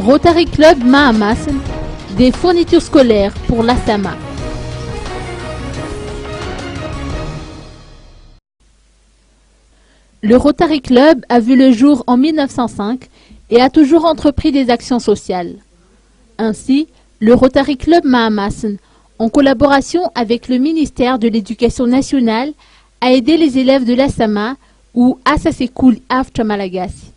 Rotary Club Mahamassen, des fournitures scolaires pour l'Assama. Le Rotary Club a vu le jour en 1905 et a toujours entrepris des actions sociales. Ainsi, le Rotary Club Mahamassen, en collaboration avec le ministère de l'Éducation nationale, a aidé les élèves de l'Assama ou Assasekul After Malagasy.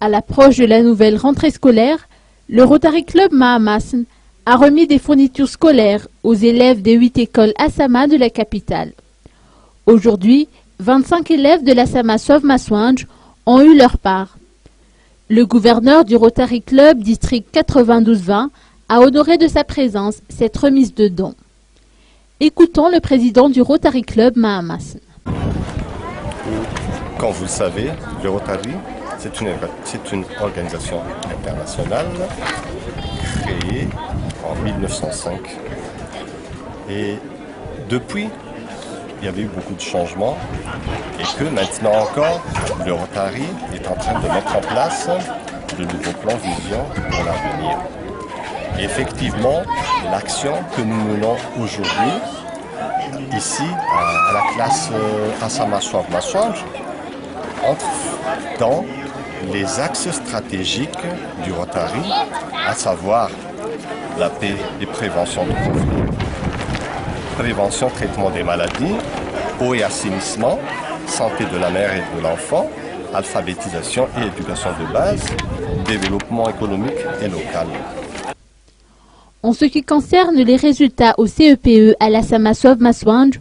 À l'approche de la nouvelle rentrée scolaire, le Rotary Club Mahamassen a remis des fournitures scolaires aux élèves des 8 écoles Assama de la capitale. Aujourd'hui, 25 élèves de l'Assama Sauve Maswange ont eu leur part. Le gouverneur du Rotary Club district 92-20 a honoré de sa présence cette remise de dons. Écoutons le président du Rotary Club Mahamassen. Comme vous le savez, le Rotary, c'est une organisation internationale créée en 1905. Et depuis, il y avait eu beaucoup de changements et que maintenant encore, le Rotary est en train de mettre en place de nouveaux plans vision pour l'avenir. Et effectivement, l'action que nous menons aujourd'hui, ici, à la classe Assama Sauve Maswange, entre dans les axes stratégiques du Rotary, à savoir la paix et prévention de conflits, prévention, traitement des maladies, eau et assainissement, santé de la mère et de l'enfant, alphabétisation et éducation de base, développement économique et local. En ce qui concerne les résultats au CEPE à l'Assama Sauve Maswange,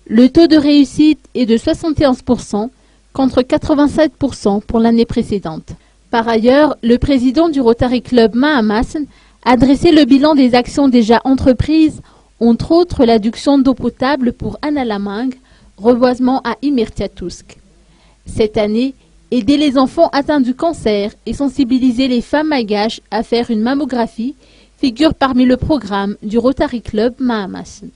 le taux de réussite est de 71% contre 87% pour l'année précédente. Par ailleurs, le président du Rotary Club Mahamassen a dressé le bilan des actions déjà entreprises, entre autres l'adduction d'eau potable pour Analamang, reboisement à Imirtiatusk. Cette année, aider les enfants atteints du cancer et sensibiliser les femmes malgaches à faire une mammographie figure parmi le programme du Rotary Club Mahamassen.